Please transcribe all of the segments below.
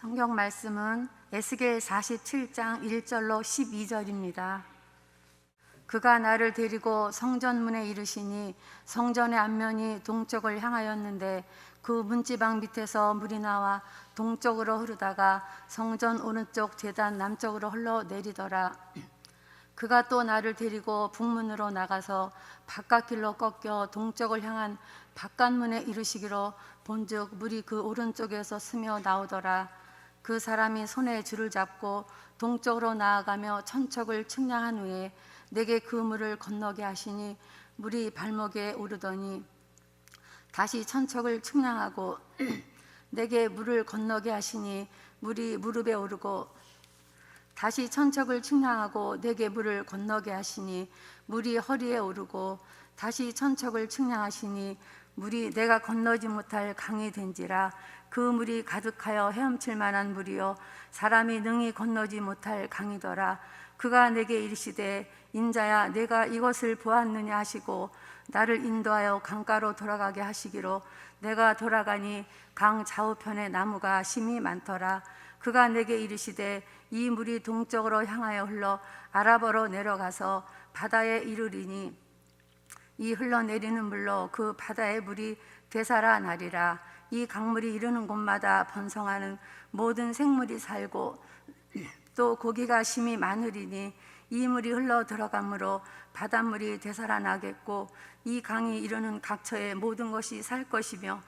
성경 말씀은 에스겔 47장 1절로 12절입니다. 그가 나를 데리고 성전문에 이르시니 성전의 앞면이 동쪽을 향하였는데 그 문지방 밑에서 물이 나와 동쪽으로 흐르다가 성전 오른쪽 제단 남쪽으로 흘러내리더라. 그가 또 나를 데리고 북문으로 나가서 바깥길로 꺾여 동쪽을 향한 바깥문에 이르시기로 본즉 물이 그 오른쪽에서 스며 나오더라. 그 사람이 손에 줄을 잡고 동쪽으로 나아가며 천척을 측량한 후에 내게 그 물을 건너게 하시니 물이 발목에 오르더니 다시 천척을 측량하고 내게 물을 건너게 하시니 물이 무릎에 오르고 다시 천척을 측량하고 내게 물을 건너게 하시니 물이 허리에 오르고 다시 천척을 측량하시니 물이 내가 건너지 못할 강이 된지라. 그 물이 가득하여 헤엄칠 만한 물이요 사람이 능히 건너지 못할 강이더라. 그가 내게 이르시되 인자야 내가 이것을 보았느냐 하시고 나를 인도하여 강가로 돌아가게 하시기로 내가 돌아가니 강 좌우편에 나무가 심이 많더라. 그가 내게 이르시되 이 물이 동쪽으로 향하여 흘러 아라바로 내려가서 바다에 이르리니 이 흘러내리는 물로 그 바다의 물이 되살아 나리라. 이 강물이 이르는 곳마다 번성하는 모든 생물이 살고 또 고기가 심이 많으리니 이 물이 흘러 들어가므로 바닷물이 되살아나겠고 이 강이 이르는 각처의 모든 것이 살 것이며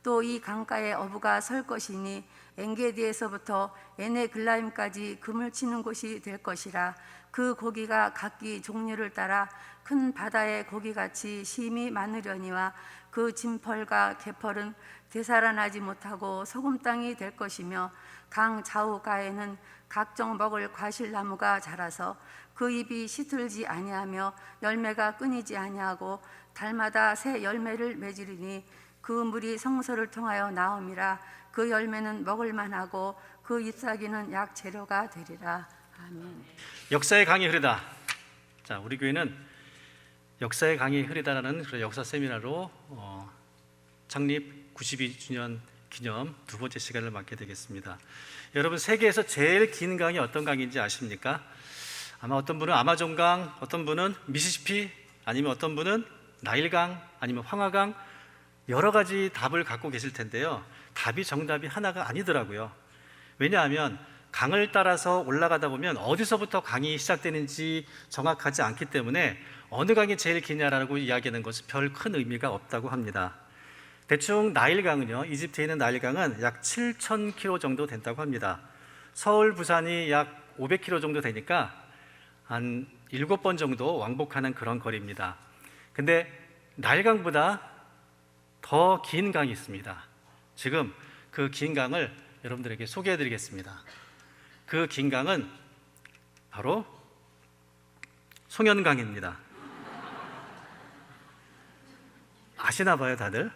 또 이 강가에 어부가 설 것이니 엔게디에서부터 에네글라임까지 금을 치는 곳이 될 것이라. 그 고기가 각기 종류를 따라 큰 바다의 고기같이 심이 많으려니와 그 진펄과 개펄은 되살아나지 못하고 소금 땅이 될 것이며 강 좌우가에는 각종 먹을 과실나무가 자라서 그 잎이 시들지 아니하며 열매가 끊이지 아니하고 달마다 새 열매를 맺으리니 그 물이 성소를 통하여 나옴이라. 그 열매는 먹을 만하고 그 잎사귀는 약 재료가 되리라. 아멘. 역사의 강이 흐르다. 자, 우리 교회는 역사의 강이 흐르다라는 그런 역사 세미나로 창립 92주년 기념 두 번째 시간을 맡게 되겠습니다. 여러분, 세계에서 제일 긴 강이 어떤 강인지 아십니까? 아마 어떤 분은 아마존강, 어떤 분은 미시시피, 아니면 어떤 분은 나일강, 아니면 황하강, 여러 가지 답을 갖고 계실 텐데요. 정답이 하나가 아니더라고요. 왜냐하면 강을 따라서 올라가다 보면 어디서부터 강이 시작되는지 정확하지 않기 때문에 어느 강이 제일 기냐라고 이야기하는 것은 별 큰 의미가 없다고 합니다. 대충 나일강은요, 이집트에 있는 나일강은 약 7,000km 정도 된다고 합니다. 서울, 부산이 약 500km 정도 되니까 한 7번 정도 왕복하는 그런 거리입니다. 근데 나일강보다 더 긴 강이 있습니다. 지금 그 긴 강을 여러분들에게 소개해 드리겠습니다. 그 긴 강은 바로 송현강입니다. 아시나 봐요, 다들?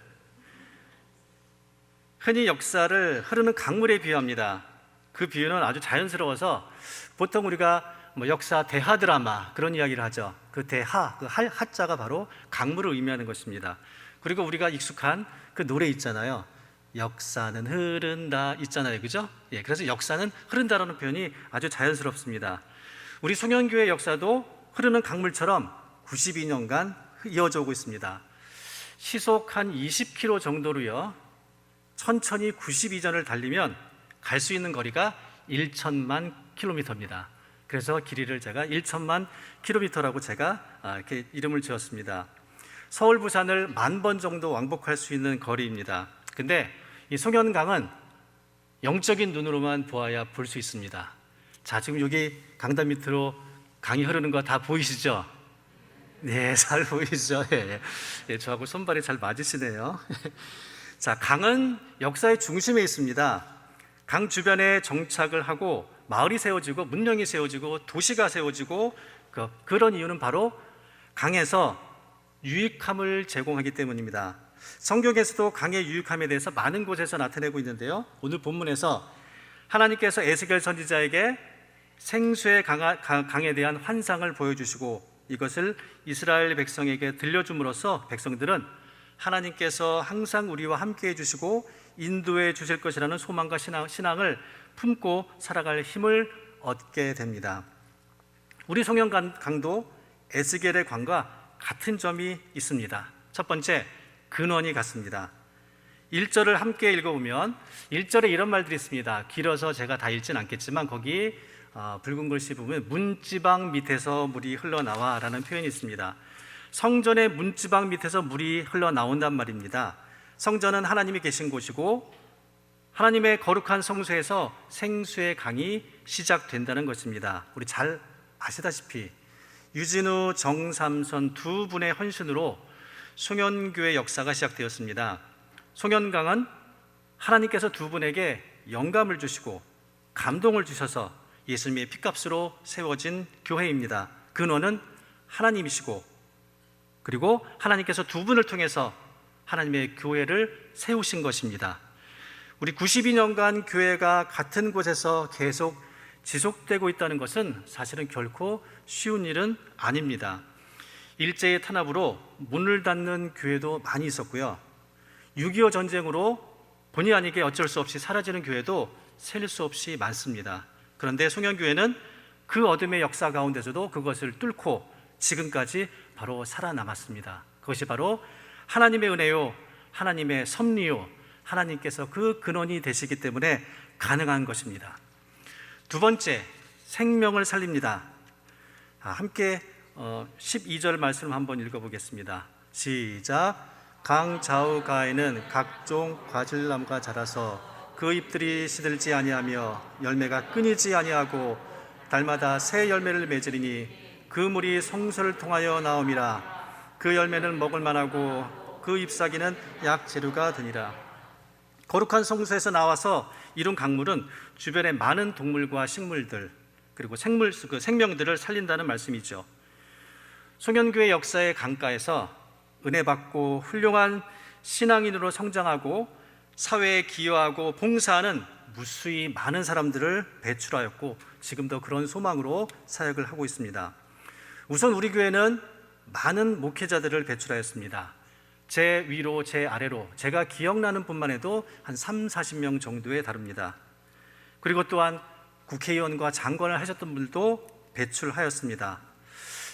흔히 역사를 흐르는 강물에 비유합니다. 그 비유는 아주 자연스러워서 보통 우리가 역사 대하 드라마 그런 이야기를 하죠. 그 대하, 그 하자가 바로 강물을 의미하는 것입니다. 그리고 우리가 익숙한 그 노래 있잖아요. 역사는 흐른다 있잖아요, 그죠? 예, 그래서 역사는 흐른다라는 표현이 아주 자연스럽습니다. 우리 송현교회 역사도 흐르는 강물처럼 92년간 이어져 오고 있습니다. 시속 한 20km 정도로요, 천천히 92전을 달리면 갈 수 있는 거리가 1천만 킬로미터입니다. 그래서 길이를 제가 1천만 킬로미터라고 제가 이렇게 이름을 지었습니다. 서울, 부산을 10,000번 정도 왕복할 수 있는 거리입니다. 근데 이 송현강은 영적인 눈으로만 보아야 볼 수 있습니다. 자, 지금 여기 강단 밑으로 강이 흐르는 거 다 보이시죠? 네, 잘 보이시죠? 예, 저하고 손발이 잘 맞으시네요. 자, 강은 역사의 중심에 있습니다. 강 주변에 정착을 하고 마을이 세워지고 문명이 세워지고 도시가 세워지고 그런 이유는 바로 강에서 유익함을 제공하기 때문입니다. 성경에서도 강의 유익함에 대해서 많은 곳에서 나타내고 있는데요, 오늘 본문에서 하나님께서 에스겔 선지자에게 생수의 강에 대한 환상을 보여주시고 이것을 이스라엘 백성에게 들려줌으로써 백성들은 하나님께서 항상 우리와 함께 해주시고 인도해 주실 것이라는 소망과 신앙을 품고 살아갈 힘을 얻게 됩니다. 우리 송영강도 에스겔의 강과 같은 점이 있습니다. 첫 번째, 근원이 같습니다. 1절을 함께 읽어보면 1절에 이런 말들이 있습니다. 길어서 제가 다 읽진 않겠지만 거기 붉은 글씨 보면 문지방 밑에서 물이 흘러나와 라는 표현이 있습니다. 성전의 문지방 밑에서 물이 흘러나온단 말입니다. 성전은 하나님이 계신 곳이고 하나님의 거룩한 성소에서 생수의 강이 시작된다는 것입니다. 우리 잘 아시다시피 유진우, 정삼선 두 분의 헌신으로 송현교회 역사가 시작되었습니다. 송현강은 하나님께서 두 분에게 영감을 주시고 감동을 주셔서 예수님의 피값으로 세워진 교회입니다. 근원은 하나님이시고 그리고 하나님께서 두 분을 통해서 하나님의 교회를 세우신 것입니다. 우리 92년간 교회가 같은 곳에서 계속 지속되고 있다는 것은 사실은 결코 쉬운 일은 아닙니다. 일제의 탄압으로 문을 닫는 교회도 많이 있었고요. 6.25 전쟁으로 본의 아니게 어쩔 수 없이 사라지는 교회도 셀 수 없이 많습니다. 그런데 송현교회는 그 어둠의 역사 가운데서도 그것을 뚫고 지금까지 바로 살아남았습니다. 그것이 바로 하나님의 은혜요, 하나님의 섭리요, 하나님께서 그 근원이 되시기 때문에 가능한 것입니다. 두 번째, 생명을 살립니다. 함께 12절 말씀 한번 읽어보겠습니다. 시작. 강 좌우가에는 각종 과질나무가 자라서 그 잎들이 시들지 아니하며 열매가 끊이지 아니하고 달마다 새 열매를 맺으리니 그 물이 성소를 통하여 나옴이라. 그 열매는 먹을 만하고 그 잎사귀는 약재료가 되니라. 거룩한 성소에서 나와서 이룬 강물은 주변의 많은 동물과 식물들 그리고 생명들을 살린다는 말씀이죠. 송현교회 역사의 강가에서 은혜 받고 훌륭한 신앙인으로 성장하고 사회에 기여하고 봉사하는 무수히 많은 사람들을 배출하였고 지금도 그런 소망으로 사역을 하고 있습니다. 우선 우리 교회는 많은 목회자들을 배출하였습니다. 제 위로 제 아래로 제가 기억나는 분만 해도 한 30-40명 정도에 다릅니다. 그리고 또한 국회의원과 장관을 하셨던 분들도 배출하였습니다.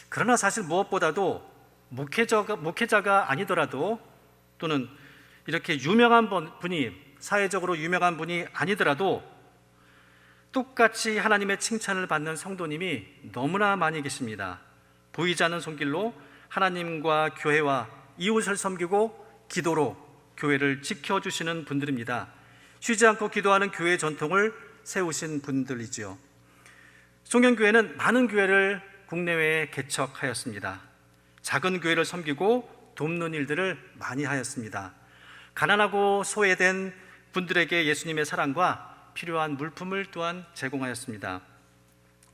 그러나 사실 무엇보다도 목회자가 아니더라도 또는 이렇게 유명한 분이 사회적으로 유명한 분이 아니더라도 똑같이 하나님의 칭찬을 받는 성도님이 너무나 많이 계십니다. 보이지 않는 손길로 하나님과 교회와 이웃을 섬기고 기도로 교회를 지켜주시는 분들입니다. 쉬지 않고 기도하는 교회 전통을 세우신 분들이지요. 송현교회는 많은 교회를 국내외에 개척하였습니다. 작은 교회를 섬기고 돕는 일들을 많이 하였습니다. 가난하고 소외된 분들에게 예수님의 사랑과 필요한 물품을 또한 제공하였습니다.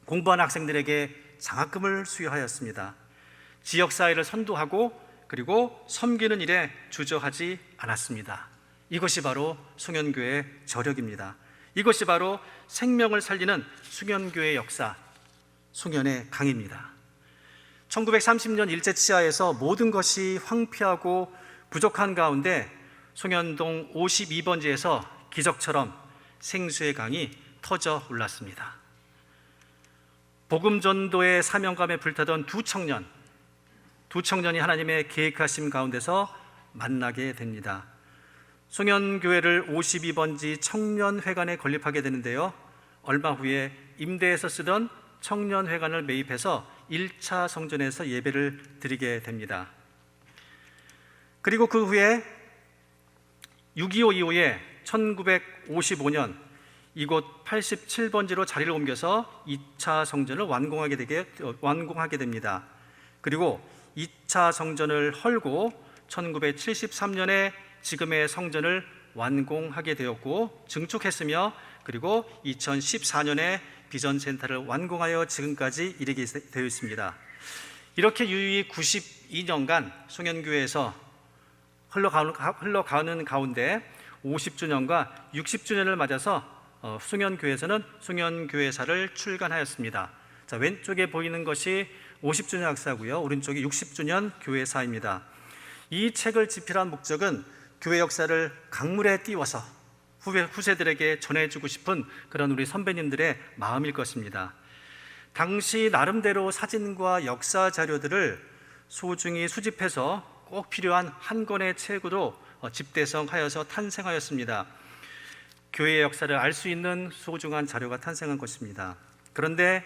공부한 학생들에게 장학금을 수여하였습니다. 지역사회를 선도하고 그리고 섬기는 일에 주저하지 않았습니다. 이것이 바로 송현교회의 저력입니다. 이것이 바로 생명을 살리는 송현교회의 역사, 송현의 강입니다. 1930년 일제치하에서 모든 것이 황폐하고 부족한 가운데 송현동 52번지에서 기적처럼 생수의 강이 터져 올랐습니다. 복음전도의 사명감에 불타던 두 청년이 하나님의 계획하심 가운데서 만나게 됩니다. 송현교회를 52번지 청년회관에 건립하게 되는데요, 얼마 후에 임대해서 쓰던 청년회관을 매입해서 1차 성전에서 예배를 드리게 됩니다. 그리고 그 후에 6.25 이후에 1955년 이곳 87번지로 자리를 옮겨서 2차 성전을 완공하게 됩니다. 그리고 2차 성전을 헐고 1973년에 지금의 성전을 완공하게 되었고 증축했으며 그리고 2014년에 비전센터를 완공하여 지금까지 이르게 되어 있습니다. 이렇게 유유히 92년간 송현교회에서 흘러가는 가운데 50주년과 60주년을 맞아서 송현교회에서는 송현교회사를 출간하였습니다. 자, 왼쪽에 보이는 것이 50주년 학사고요, 오른쪽이 60주년 교회사입니다. 이 책을 집필한 목적은 교회 역사를 강물에 띄워서 후세들에게 전해주고 싶은 그런 우리 선배님들의 마음일 것입니다. 당시 나름대로 사진과 역사 자료들을 소중히 수집해서 꼭 필요한 한 권의 책으로 집대성하여서 탄생하였습니다. 교회의 역사를 알 수 있는 소중한 자료가 탄생한 것입니다. 그런데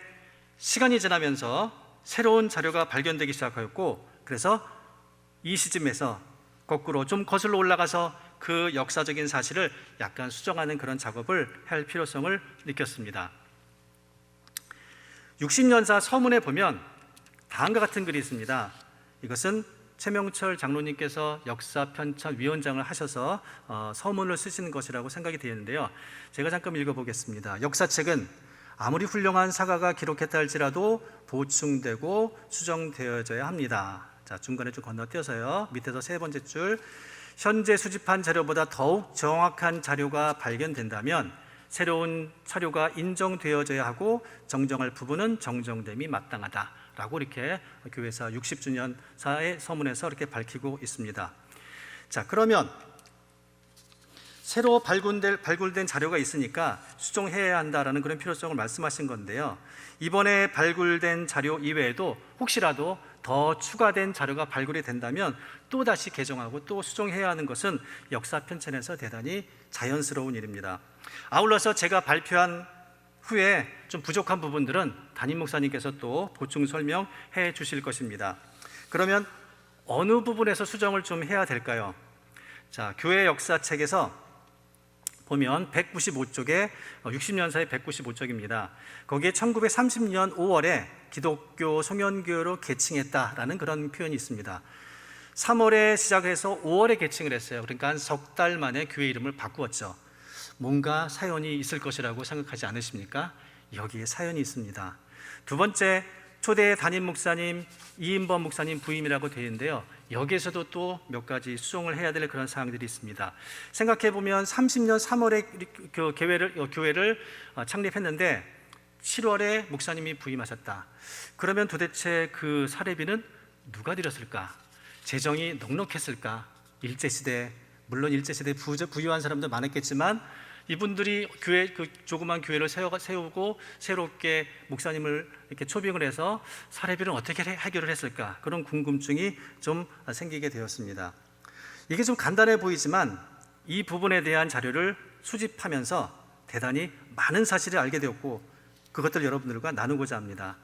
시간이 지나면서 새로운 자료가 발견되기 시작하였고, 그래서 이 시점에서 거꾸로 좀 거슬러 올라가서 그 역사적인 사실을 약간 수정하는 그런 작업을 할 필요성을 느꼈습니다. 60년사 서문에 보면 다음과 같은 글이 있습니다. 이것은 최명철 장로님께서 역사 편찬 위원장을 하셔서 서문을 쓰신 것이라고 생각이 되는데요. 제가 잠깐 읽어보겠습니다. 역사책은 아무리 훌륭한 사가가 기록했다 할지라도 보충되고 수정되어져야 합니다. 자, 중간에 좀 건너뛰어서요. 밑에서 세 번째 줄, 현재 수집한 자료보다 더욱 정확한 자료가 발견된다면 새로운 자료가 인정되어져야 하고 정정할 부분은 정정됨이 마땅하다라고 이렇게 교회사 60주년사의 서문에서 이렇게 밝히고 있습니다. 자, 그러면 새로 발굴된 자료가 있으니까 수정해야 한다라는 그런 필요성을 말씀하신 건데요. 이번에 발굴된 자료 이외에도 혹시라도 더 추가된 자료가 발굴이 된다면 또다시 개정하고 또 수정해야 하는 것은 역사 편찬에서 대단히 자연스러운 일입니다. 아울러서 제가 발표한 후에 좀 부족한 부분들은 담임 목사님께서 또 보충 설명해 주실 것입니다. 그러면 어느 부분에서 수정을 좀 해야 될까요? 자, 교회 역사책에서 보면 195쪽에 60년사의 195쪽입니다. 거기에 1930년 5월에 기독교 송년교회로 개칭했다라는 그런 표현이 있습니다. 3월에 시작해서 5월에 개칭을 했어요. 그러니까 한 석 달 만에 교회 이름을 바꾸었죠. 뭔가 사연이 있을 것이라고 생각하지 않으십니까? 여기에 사연이 있습니다. 두 번째, 초대 담임 목사님 이인범 목사님 부임이라고 되어 있는데요. 여기에서도 또 몇 가지 수정을 해야 될 그런 사항들이 있습니다. 생각해 보면 30년 3월에 교회를 창립했는데 7월에 목사님이 부임하셨다. 그러면 도대체 그 사례비는 누가 드렸을까? 재정이 넉넉했을까? 일제시대, 물론 일제시대 부유한 사람도 많았겠지만 이분들이 조그만 교회를 세우고 새롭게 목사님을 이렇게 초빙을 해서 사례비를 어떻게 해결을 했을까? 그런 궁금증이 좀 생기게 되었습니다. 이게 좀 간단해 보이지만 이 부분에 대한 자료를 수집하면서 대단히 많은 사실을 알게 되었고 그것들을 여러분들과 나누고자 합니다.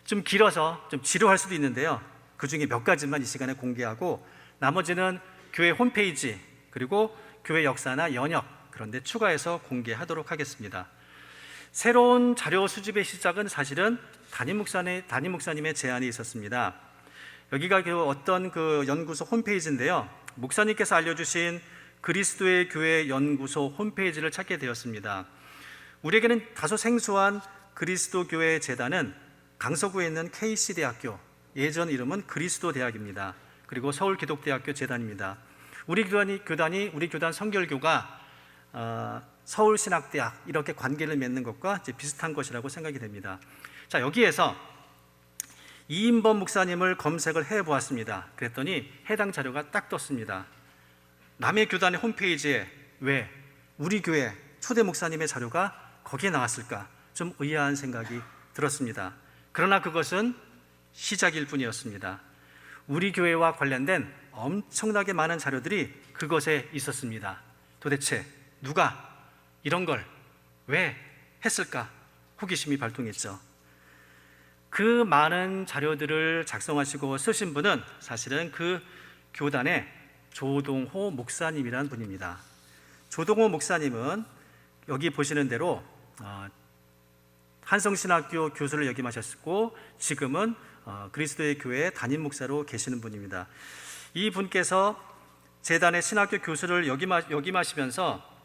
좀 길어서 좀 지루할 수도 있는데요. 그 중에 몇 가지만 이 시간에 공개하고 나머지는 교회 홈페이지 그리고 교회 역사나 연역 그런데 추가해서 공개하도록 하겠습니다. 새로운 자료 수집의 시작은 사실은 담임 목사님의 제안이 있었습니다. 여기가 어떤 그 연구소 홈페이지인데요. 목사님께서 알려주신 그리스도의 교회 연구소 홈페이지를 찾게 되었습니다. 우리에게는 다소 생소한 그리스도 교회 재단은 강서구에 있는 KC대학교, 예전 이름은 그리스도 대학입니다. 그리고 서울기독대학교 재단입니다. 우리 교단 성결교가 서울신학대학 이렇게 관계를 맺는 것과 이제 비슷한 것이라고 생각이 됩니다. 자, 여기에서 이인범 목사님을 검색을 해보았습니다. 그랬더니 해당 자료가 딱 떴습니다. 남의 교단의 홈페이지에 왜 우리 교회 초대 목사님의 자료가 거기에 나왔을까? 좀 의아한 생각이 들었습니다. 그러나 그것은 시작일 뿐이었습니다. 우리 교회와 관련된 엄청나게 많은 자료들이 그것에 있었습니다. 도대체 누가 이런 걸 왜 했을까? 호기심이 발동했죠. 그 많은 자료들을 작성하시고 쓰신 분은 사실은 그 교단의 조동호 목사님이라는 분입니다. 조동호 목사님은 여기 보시는 대로 한성신학교 교수를 역임하셨고 지금은 그리스도의 교회 담임 목사로 계시는 분입니다. 이 분께서 재단의 신학교 교수를 역임하시면서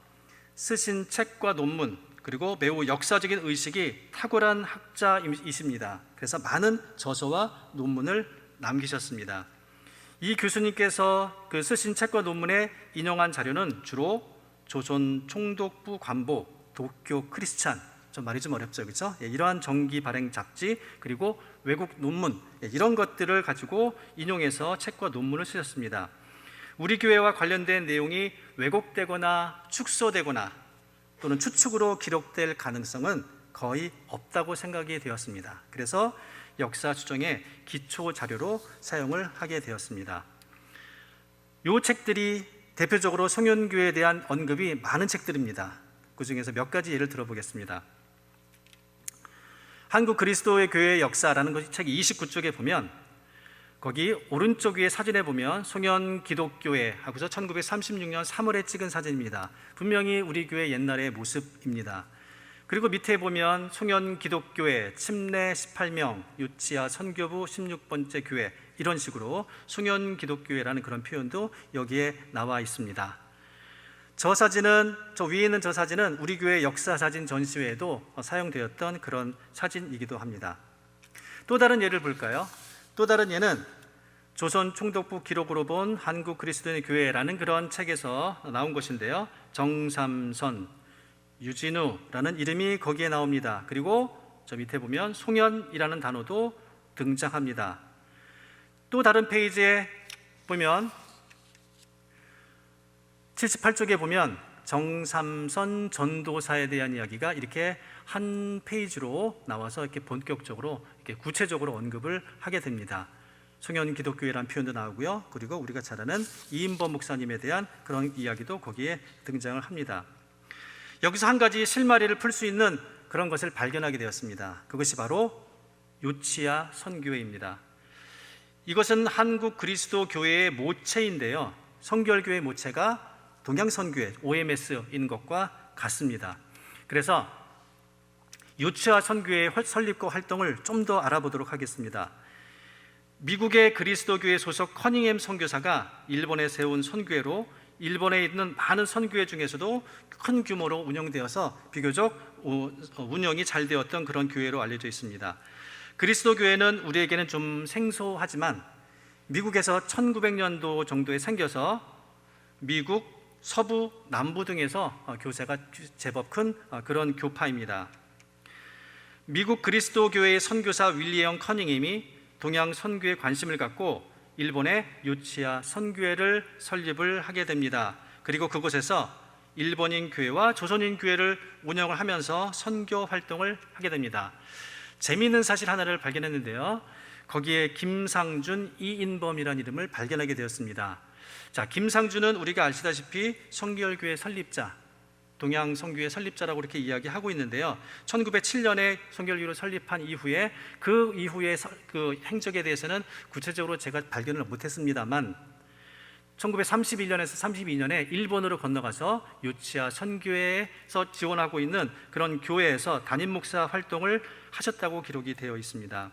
쓰신 책과 논문 그리고 매우 역사적인 의식이 탁월한 학자이십니다. 그래서 많은 저서와 논문을 남기셨습니다. 이 교수님께서 그 쓰신 책과 논문에 인용한 자료는 주로 조선 총독부 관보, 도쿄 크리스찬, 좀 말이 좀 어렵죠, 그렇죠? 이러한 정기 발행 잡지 그리고 외국 논문 이런 것들을 가지고 인용해서 책과 논문을 쓰셨습니다. 우리 교회와 관련된 내용이 왜곡되거나 축소되거나 또는 추측으로 기록될 가능성은 거의 없다고 생각이 되었습니다. 그래서 역사 추정의 기초 자료로 사용을 하게 되었습니다. 이 책들이 대표적으로 송현교회에 대한 언급이 많은 책들입니다. 그 중에서 몇 가지 예를 들어보겠습니다. 한국 그리스도의 교회의 역사라는 것이 책 29쪽에 보면 거기 오른쪽 위에 사진에 보면 송현 기독교회 하고서 1936년 3월에 찍은 사진입니다. 분명히 우리 교회 옛날의 모습입니다. 그리고 밑에 보면 송현 기독교회 침례 18명 유치아 선교부 16번째 교회, 이런 식으로 송현 기독교회라는 그런 표현도 여기에 나와 있습니다. 저 위에 있는 저 사진은 우리 교회 역사 사진 전시회에도 사용되었던 그런 사진이기도 합니다. 또 다른 예를 볼까요? 또 다른 예는 조선 총독부 기록으로 본 한국 그리스도인의 교회라는 그런 책에서 나온 것인데요. 정삼선, 유진우라는 이름이 거기에 나옵니다. 그리고 저 밑에 보면 송현이라는 단어도 등장합니다. 또 다른 페이지에 보면 78쪽에 보면 정삼선 전도사에 대한 이야기가 이렇게 한 페이지로 나와서 이렇게 본격적으로 이렇게 구체적으로 언급을 하게 됩니다. 송현 기독교회라는 표현도 나오고요. 그리고 우리가 잘 아는 이인범 목사님에 대한 그런 이야기도 거기에 등장을 합니다. 여기서 한 가지 실마리를 풀 수 있는 그런 것을 발견하게 되었습니다. 그것이 바로 요치야 선교회입니다. 이것은 한국 그리스도 교회의 모체인데요. 성결교회 모체가 동양선교회 OMS인 것과 같습니다. 그래서 요치야 선교회의 설립과 활동을 좀 더 알아보도록 하겠습니다. 미국의 그리스도교회 소속 커닝햄 선교사가 일본에 세운 선교회로 일본에 있는 많은 선교회 중에서도 큰 규모로 운영되어서 비교적 운영이 잘 되었던 그런 교회로 알려져 있습니다. 그리스도교회는 우리에게는 좀 생소하지만 미국에서 1900년도 정도에 생겨서 미국 서부, 남부 등에서 교세가 제법 큰 그런 교파입니다. 미국 그리스도교회의 선교사 윌리엄 커닝햄이 동양 선교에 관심을 갖고 일본의 요치야 선교회를 설립을 하게 됩니다. 그리고 그곳에서 일본인 교회와 조선인 교회를 운영을 하면서 선교 활동을 하게 됩니다. 재미있는 사실 하나를 발견했는데요. 거기에 김상준, 이인범이라는 이름을 발견하게 되었습니다. 자, 김상준은 우리가 아시다시피 성결교회 설립자, 동양 선교회 설립자라고 이렇게 이야기하고 있는데요. 1907년에 성결교회를 설립한 이후에 그 이후의 그 행적에 대해서는 구체적으로 제가 발견을 못했습니다만 1931년에서 32년에 일본으로 건너가서 요치야 선교회에서 지원하고 있는 그런 교회에서 담임 목사 활동을 하셨다고 기록이 되어 있습니다.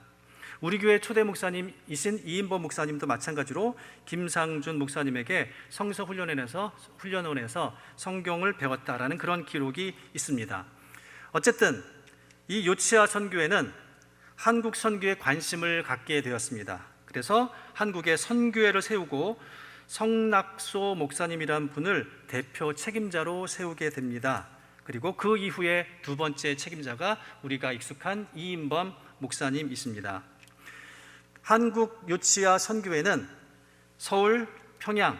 우리 교회 초대 목사님이신 이인범 목사님도 마찬가지로 김상준 목사님에게 성서훈련원에서 성경을 배웠다라는 그런 기록이 있습니다. 어쨌든 이 요치야 선교회는 한국 선교에 관심을 갖게 되었습니다. 그래서 한국에 선교회를 세우고 성낙소 목사님이라는 분을 대표 책임자로 세우게 됩니다. 그리고 그 이후에 두 번째 책임자가 우리가 익숙한 이인범 목사님이십니다. 한국 요치야 선교회는 서울, 평양,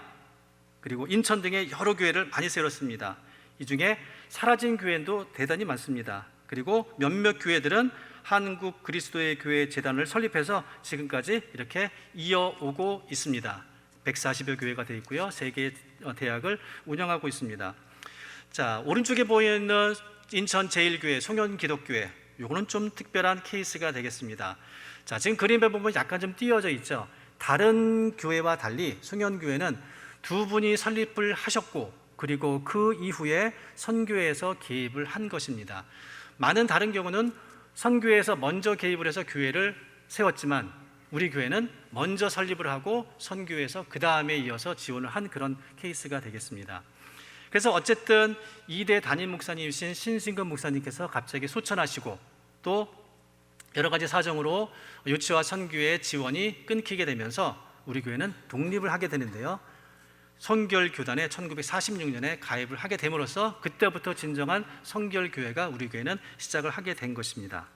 그리고 인천 등의 여러 교회를 많이 세웠습니다. 이 중에 사라진 교회도 대단히 많습니다. 그리고 몇몇 교회들은 한국 그리스도의 교회 재단을 설립해서 지금까지 이렇게 이어오고 있습니다. 140여 교회가 되어 있고요. 3개의 대학을 운영하고 있습니다. 자, 오른쪽에 보이는 인천 제1교회 송현기독교회, 요거는 좀 특별한 케이스가 되겠습니다. 자, 지금 그림에 보면 약간 좀 띄어져 있죠. 다른 교회와 달리 송현교회는 두 분이 설립을 하셨고 그리고 그 이후에 선교회에서 개입을 한 것입니다. 많은 다른 경우는 선교회에서 먼저 개입을 해서 교회를 세웠지만 우리 교회는 먼저 설립을 하고 선교회에서 그 다음에 이어서 지원을 한 그런 케이스가 되겠습니다. 그래서 어쨌든 2대 담임 목사님이신 신승근 목사님께서 갑자기 소천하시고 또 여러 가지 사정으로 요치야 선교회 지원이 끊기게 되면서 우리 교회는 독립을 하게 되는데요. 성결교단에 1946년에 가입을 하게 됨으로써 그때부터 진정한 성결교회가 우리 교회는 시작을 하게 된 것입니다.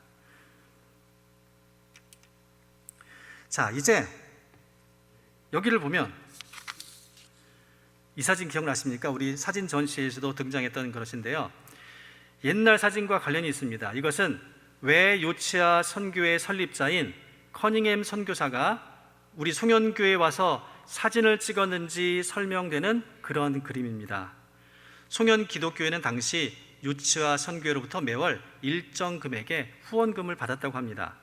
자, 이제 여기를 보면 이 사진 기억나십니까? 우리 사진 전시회에서도 등장했던 그것인데요. 옛날 사진과 관련이 있습니다. 이것은 왜 요치아 선교회 설립자인 커닝햄 선교사가 우리 송현교회에 와서 사진을 찍었는지 설명되는 그런 그림입니다. 송현 기독교회는 당시 요치아 선교회로부터 매월 일정 금액의 후원금을 받았다고 합니다.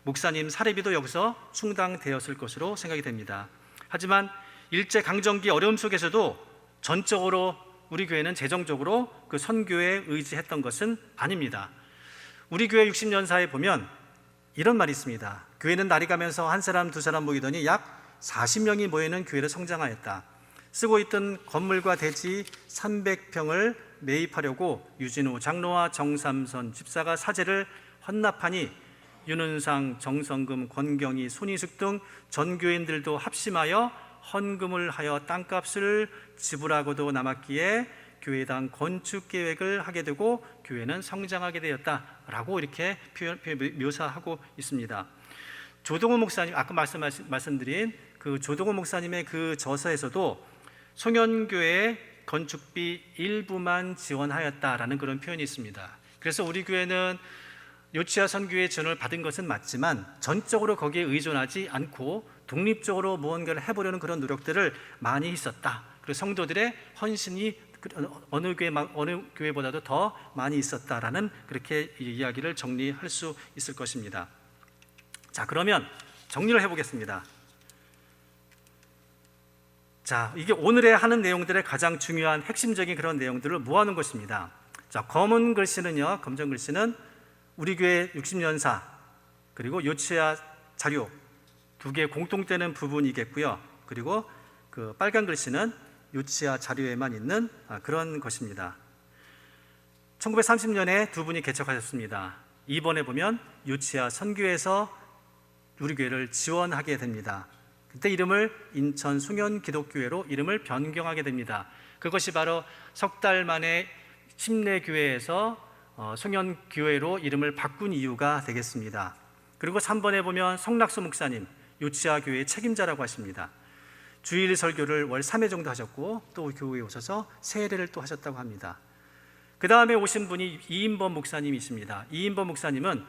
목사님 사례비도 여기서 충당되었을 것으로 생각이 됩니다. 하지만 일제강점기 어려움 속에서도 전적으로 우리 교회는 재정적으로 그 선교에 의지했던 것은 아닙니다. 우리 교회 60년사에 보면 이런 말이 있습니다. 교회는 날이 가면서 한 사람 두 사람 모이더니 약 40명이 모이는 교회로 성장하였다. 쓰고 있던 건물과 대지 300평을 매입하려고 유진우 장로와 정삼선 집사가 사재를 헌납하니 윤은상, 정성금, 권경희, 손희숙 등 전교인들도 합심하여 헌금을 하여 땅값을 지불하고도 남았기에 교회당 건축 계획을 하게 되고 교회는 성장하게 되었다라고 이렇게 묘사하고 있습니다. 조동호 목사님, 아까 말씀드린 그 조동호 목사님의 그 저서에서도 송현교회 건축비 일부만 지원하였다라는 그런 표현이 있습니다. 그래서 우리 교회는 요치아 선교회 지원을 받은 것은 맞지만 전적으로 거기에 의존하지 않고 독립적으로 무언가를 해보려는 그런 노력들을 많이 했었다. 그리고 성도들의 헌신이 어느 교회보다도 더 많이 있었다라는 그렇게 이야기를 정리할 수 있을 것입니다. 자, 그러면 정리를 해보겠습니다. 자, 이게 오늘의 하는 내용들의 가장 중요한 핵심적인 그런 내용들을 모아놓은 것입니다. 자, 검은 글씨는요, 검정 글씨는 우리 교회 60년사 그리고 요치아 자료 두 개의 공통되는 부분이겠고요. 그리고 그 빨간 글씨는 요치아 자료에만 있는 그런 것입니다. 1930년에 두 분이 개척하셨습니다. 2번에 보면 요치아 선교회에서 우리 교회를 지원하게 됩니다. 그때 이름을 인천 송현 기독교회로 이름을 변경하게 됩니다. 그것이 바로 석 달 만에 심내교회에서 송현교회로 이름을 바꾼 이유가 되겠습니다. 그리고 3번에 보면 성낙수 목사님, 요치아 교회의 책임자라고 하십니다. 주일 설교를 월 3회 정도 하셨고 또 교회에 오셔서 세례를 또 하셨다고 합니다. 그 다음에 오신 분이 이인범 목사님이십니다. 이인범 목사님은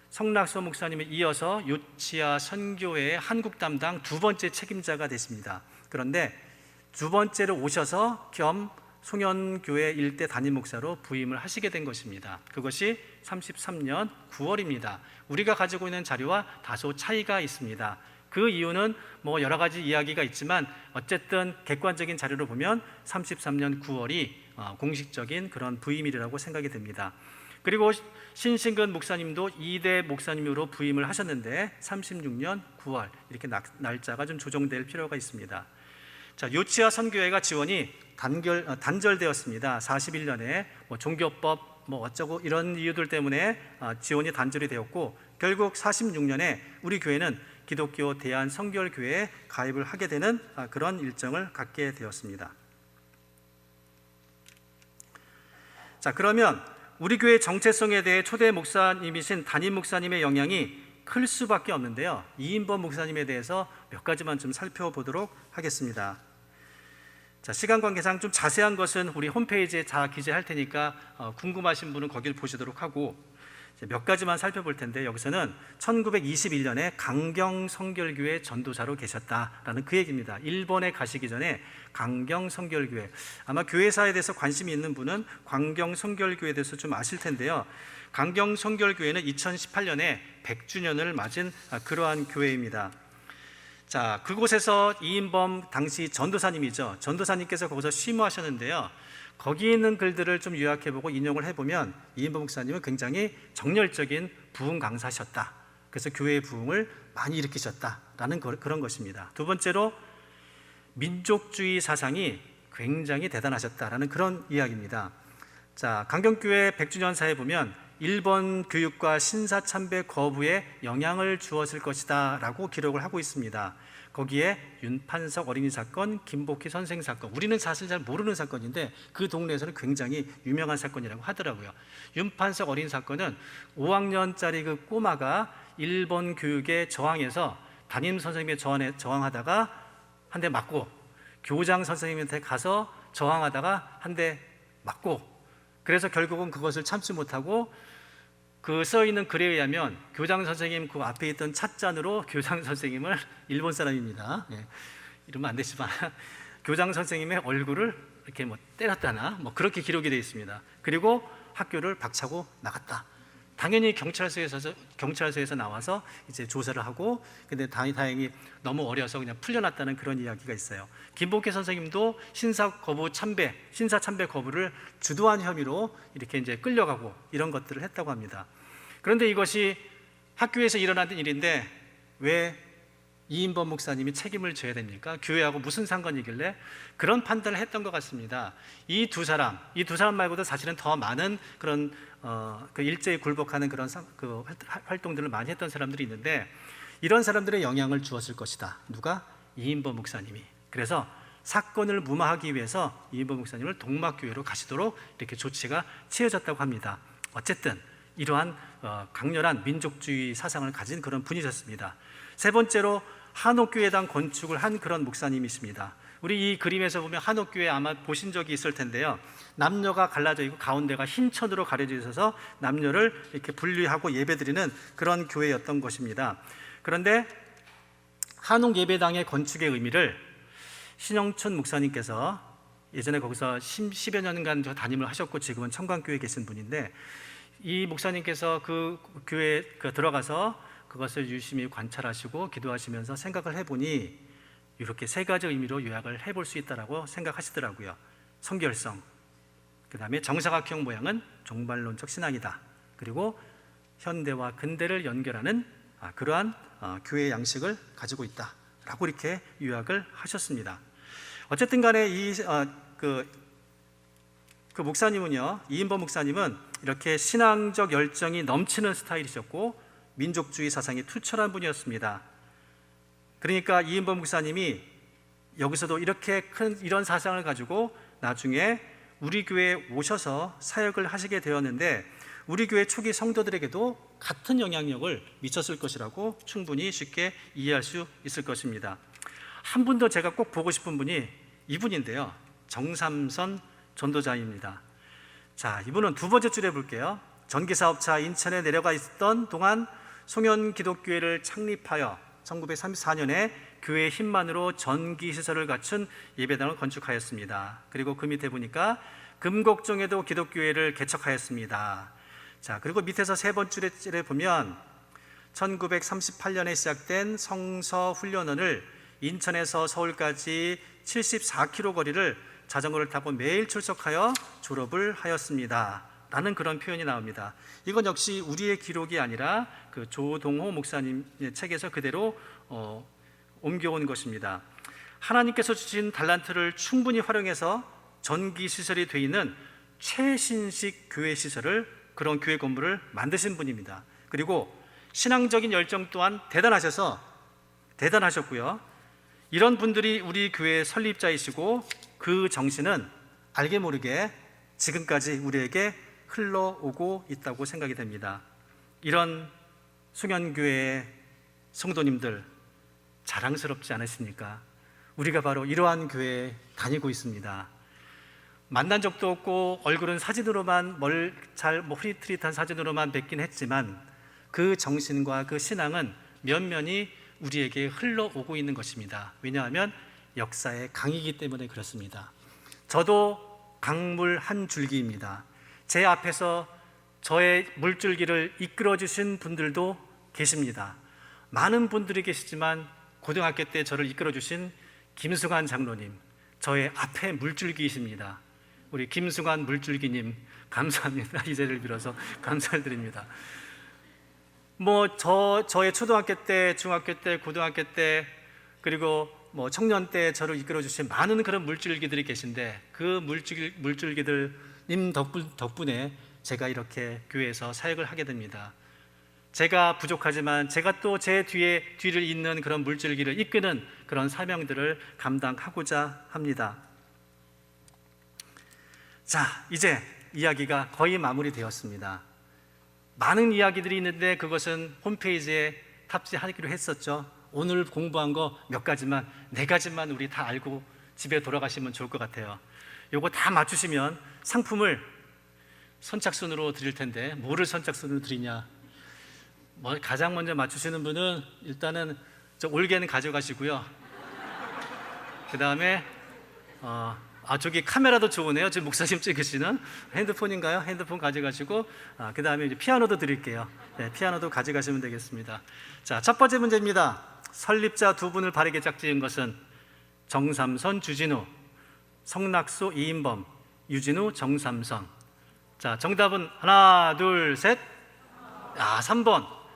성낙수 목사님에 이어서 요치아 선교회의 한국 담당 두 번째 책임자가 되십니다. 그런데 두 번째로 오셔서 겸 송현교회 일대 담임 목사로 부임을 하시게 된 것입니다. 그것이 33년 9월입니다. 우리가 가지고 있는 자료와 다소 차이가 있습니다. 그 이유는 뭐 여러 가지 이야기가 있지만 어쨌든 객관적인 자료를 보면 33년 9월이 공식적인 그런 부임일이라고 생각이 됩니다. 그리고 신신근 목사님도 2대 목사님으로 부임을 하셨는데 36년 9월 이렇게 날짜가 좀 조정될 필요가 있습니다. 자, 요치아 선교회가 지원이 단절되었습니다. 41년에 종교법 어쩌고 이런 이유들 때문에 지원이 단절이 되었고 결국 46년에 우리 교회는 기독교 대한성결교회에 가입을 하게 되는 그런 일정을 갖게 되었습니다. 자, 그러면 우리 교회 정체성에 대해 초대 목사님이신 담임 목사님의 영향이 클 수밖에 없는데요. 이인범 목사님에 대해서 몇 가지만 좀 살펴보도록 하겠습니다. 자, 시간 관계상 좀 자세한 것은 우리 홈페이지에 다 기재할 테니까 궁금하신 분은 거기를 보시도록 하고 몇 가지만 살펴볼 텐데 여기서는 1921년에 강경성결교회 전도사로 계셨다라는 그 얘기입니다. 일본에 가시기 전에 강경성결교회, 아마 교회사에 대해서 관심이 있는 분은 광경성결교회에 대해서 좀 아실 텐데요. 강경성결교회는 2018년에 100주년을 맞은 그러한 교회입니다. 자, 그곳에서 이인범 당시 전도사님이죠. 전도사님께서 거기서 심호하셨는데요. 거기 있는 글들을 좀 요약해보고 인용을 해보면 이인범 목사님은 굉장히 정열적인 부흥 강사셨다. 그래서 교회의 부흥을 많이 일으키셨다라는 그런 것입니다. 두 번째로 민족주의 사상이 굉장히 대단하셨다라는 그런 이야기입니다. 자, 강경교회 100주년사에 보면 일본 교육과 신사참배 거부에 영향을 주었을 것이다 라고 기록을 하고 있습니다. 거기에 윤판석 어린이 사건, 김복희 선생 사건, 우리는 사실 잘 모르는 사건인데 그 동네에서는 굉장히 유명한 사건이라고 하더라고요. 윤판석 어린이 사건은 5학년짜리 그 꼬마가 일본 교육에 저항해서 담임 선생님에 저항하다가 한 대 맞고 교장 선생님한테 가서 저항하다가 한 대 맞고, 그래서 결국은 그것을 참지 못하고 그 써있는 글에 의하면 교장 선생님 그 앞에 있던 찻잔으로 교장 선생님을, 일본 사람입니다, 예, 이러면 안 되지만 교장 선생님의 얼굴을 이렇게 뭐 때렸다나 뭐 그렇게 기록이 되어 있습니다. 그리고 학교를 박차고 나갔다. 당연히 경찰서에서 나와서 이제 조사를 하고, 근데 다행히 너무 어려서 그냥 풀려났다는 그런 이야기가 있어요. 김복회 선생님도 신사 참배 거부를 주도한 혐의로 이렇게 이제 끌려가고 이런 것들을 했다고 합니다. 그런데 이것이 학교에서 일어난 일인데 왜 이인범 목사님이 책임을 져야 됩니까? 교회하고 무슨 상관이길래 그런 판단을 했던 것 같습니다. 이 두 사람 말고도 사실은 더 많은 그런 그 일제에 굴복하는 그런 그 활동들을 많이 했던 사람들이 있는데, 이런 사람들의 영향을 주었을 것이다. 누가? 이인범 목사님이. 그래서 사건을 무마하기 위해서 이인범 목사님을 동막교회로 가시도록 이렇게 조치가 취해졌다고 합니다. 어쨌든 이러한 강렬한 민족주의 사상을 가진 그런 분이셨습니다. 세 번째로 한옥교회당 건축을 한 그런 목사님이십니다. 우리 이 그림에서 보면 한옥교회 아마 보신 적이 있을 텐데요, 남녀가 갈라져 있고 가운데가 흰 천으로 가려져 있어서 남녀를 이렇게 분리하고 예배드리는 그런 교회였던 것입니다. 그런데 한옥 예배당의 건축의 의미를 신영춘 목사님께서 예전에 거기서 10여 년간 담임을 하셨고 지금은 청광교회에 계신 분인데, 이 목사님께서 그 교회에 들어가서 그것을 유심히 관찰하시고 기도하시면서 생각을 해보니 이렇게 세 가지 의미로 요약을 해볼 수 있다라고 생각하시더라고요. 성결성, 그 다음에 정사각형 모양은 종말론적 신앙이다. 그리고 현대와 근대를 연결하는 그러한 교회 양식을 가지고 있다라고 이렇게 요약을 하셨습니다. 어쨌든 간에 그 목사님은요, 이인범 목사님은 이렇게 신앙적 열정이 넘치는 스타일이셨고 민족주의 사상이 투철한 분이었습니다. 그러니까 이인범 목사님이 여기서도 이렇게 큰 이런 사상을 가지고 나중에 우리 교회에 오셔서 사역을 하시게 되었는데, 우리 교회 초기 성도들에게도 같은 영향력을 미쳤을 것이라고 충분히 쉽게 이해할 수 있을 것입니다. 한 분 더 제가 꼭 보고 싶은 분이 이분인데요, 정삼선 전도자입니다. 자, 이분은 두 번째 줄에 볼게요. 전기사업차 인천에 내려가 있던 동안 송현 기독교회를 창립하여 1934년에 교회의 힘만으로 전기시설을 갖춘 예배당을 건축하였습니다. 그리고 그 밑에 보니까 금곡동에도 기독교회를 개척하였습니다. 자, 그리고 밑에서 세 번째 줄에 보면 1938년에 시작된 성서훈련원을 인천에서 서울까지 74km 거리를 자전거를 타고 매일 출석하여 졸업을 하였습니다. 라는 그런 표현이 나옵니다. 이건 역시 우리의 기록이 아니라 그 조동호 목사님의 책에서 그대로 옮겨온 것입니다. 하나님께서 주신 달란트를 충분히 활용해서 전기시설이 되어 있는 최신식 교회 시설을, 그런 교회 건물을 만드신 분입니다. 그리고 신앙적인 열정 또한 대단하셨고요. 이런 분들이 우리 교회의 설립자이시고 그 정신은 알게 모르게 지금까지 우리에게 흘러오고 있다고 생각이 됩니다. 이런 송현교회의 성도님들 자랑스럽지 않으십니까? 우리가 바로 이러한 교회에 다니고 있습니다. 만난 적도 없고 얼굴은 사진으로만 흐릿흐릿한 사진으로만 뵙긴 했지만 그 정신과 그 신앙은 면면이 우리에게 흘러오고 있는 것입니다. 왜냐하면 역사의 강이기 때문에 그렇습니다. 저도 강물 한 줄기입니다. 제 앞에서 저의 물줄기를 이끌어 주신 분들도 계십니다. 많은 분들이 계시지만 고등학교 때 저를 이끌어 주신 김승환 장로님, 저의 앞에 물줄기이십니다. 우리 김승환 물줄기님 감사합니다. 이 자리를 빌어서 감사를 드립니다. 저의 초등학교 때, 중학교 때, 고등학교 때, 그리고 청년 때 저를 이끌어 주신 많은 그런 물줄기들이 계신데, 그 물줄기들님 덕분에 제가 이렇게 교회에서 사역을 하게 됩니다. 제가 부족하지만 제가 또 제 뒤를 잇는 그런 물줄기를 이끄는 그런 사명들을 감당하고자 합니다. 자, 이제 이야기가 거의 마무리되었습니다. 많은 이야기들이 있는데 그것은 홈페이지에 탑재하기로 했었죠. 오늘 공부한 거 몇 가지만, 4가지만 우리 다 알고 집에 돌아가시면 좋을 것 같아요. 요거 다 맞추시면 상품을 선착순으로 드릴 텐데 뭐를 선착순으로 드리냐? 뭐 가장 먼저 맞추시는 분은 일단은 저 올개는 가져가시고요. 그 다음에 저기 카메라도 좋으네요. 지금 목사님 찍으시는 핸드폰인가요? 핸드폰 가져가시고 그 다음에 이제 피아노도 드릴게요. 네, 피아노도 가져가시면 되겠습니다. 자, 첫 번째 문제입니다. 설립자 두 분을 바르게 짝지은 것은 정삼선, 주진우, 성낙수, 이인범, 유진우, 정삼선. 자, 정답은 하나, 둘, 셋.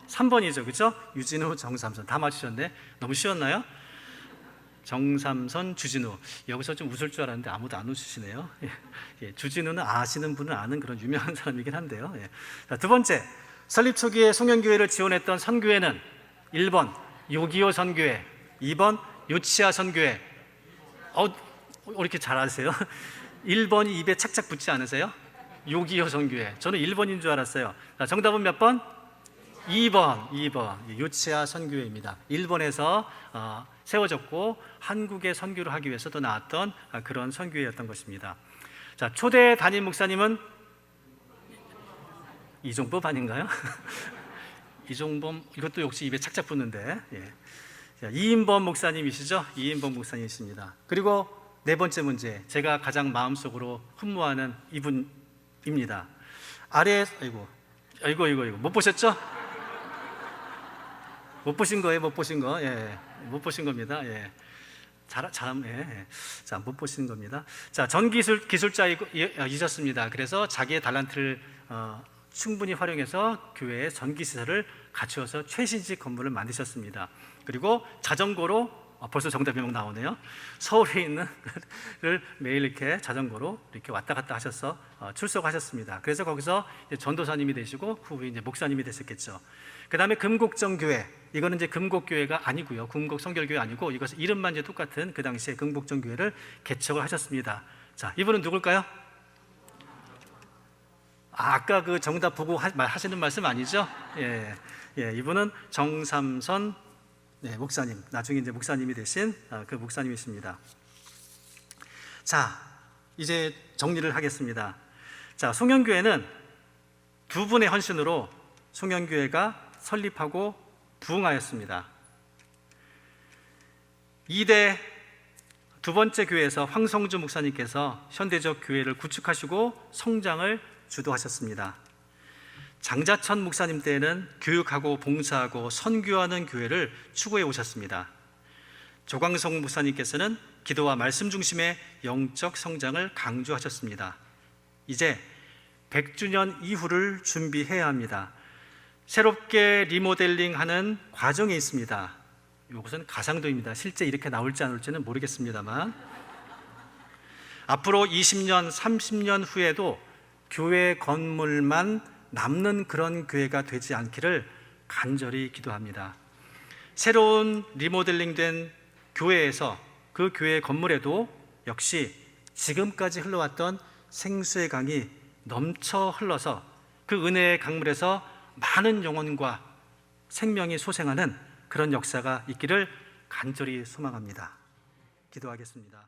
3번이죠, 그렇죠? 유진우, 정삼선 다 맞추셨네. 너무 쉬웠나요? 정삼선, 주진우. 여기서 좀 웃을 줄 알았는데 아무도 안 웃으시네요. 예, 주진우는 아시는 분은 아는 그런 유명한 사람이긴 한데요. 예. 자, 두 번째, 설립 초기에 송영교회를 지원했던 선교회는 1번 요기요 선교회, 2번 요치아 선교회. 이렇게 잘 아세요? 1번이 입에 착착 붙지 않으세요? 요기요 선교회. 저는 1번인 줄 알았어요. 자, 정답은 몇 번? 2번. 요치아 선교회입니다. 일본에서 세워졌고 한국에 선교를 하기 위해서 또 나왔던 그런 선교회였던 것입니다. 자, 초대 담임 목사님은 이종범 아닌가요? 이종범, 이것도 역시 입에 착착 붙는데. 예. 자, 이인범 목사님이시죠? 이인범 목사님이십니다. 그리고 네 번째 문제, 제가 가장 마음속으로 흠모하는 이분입니다. 아이고 못 보셨죠? 못 보신 거예요? 못 보신 거? 예, 못 보신 겁니다. 예. 예. 자, 못 보신 겁니다. 자, 전기술자이셨습니다. 그래서 자기의 달란트를 충분히 활용해서 교회에 전기시설을 갖추어서 최신식 건물을 만드셨습니다. 그리고 자전거로 벌써 정답이 막 나오네요. 서울에 있는 를 매일 이렇게 자전거로 이렇게 왔다 갔다 하셔서 출석하셨습니다. 그래서 거기서 이제 전도사님이 되시고 후에 이제 목사님이 되셨겠죠. 그 다음에 금곡정교회, 이거는 이제 금곡교회가 아니고요, 금곡성결교회 아니고 이것은 이름만 이제 똑같은 그 당시에 금곡정교회를 개척을 하셨습니다. 자, 이분은 누굴까요? 아까 그 정답 보고 하시는 말씀 아니죠? 예, 이분은 정삼선 목사님, 나중에 이제 목사님이 되신 그 목사님이십니다. 자, 이제 정리를 하겠습니다. 자, 송영교회는 두 분의 헌신으로 송영교회가 설립하고 부흥하였습니다. 2대 두 번째 교회에서 황성주 목사님께서 현대적 교회를 구축하시고 성장을 주도하셨습니다. 장자천 목사님 때에는 교육하고 봉사하고 선교하는 교회를 추구해 오셨습니다. 조광성 목사님께서는 기도와 말씀 중심의 영적 성장을 강조하셨습니다. 이제 100주년 이후를 준비해야 합니다. 새롭게 리모델링하는 과정에 있습니다. 이것은 가상도입니다. 실제 이렇게 나올지 안 나올지는 모르겠습니다만 앞으로 20년, 30년 후에도 교회 건물만 남는 그런 교회가 되지 않기를 간절히 기도합니다. 새로운 리모델링된 교회에서 그 교회 건물에도 역시 지금까지 흘러왔던 생수의 강이 넘쳐 흘러서 그 은혜의 강물에서 많은 영혼과 생명이 소생하는 그런 역사가 있기를 간절히 소망합니다. 기도하겠습니다.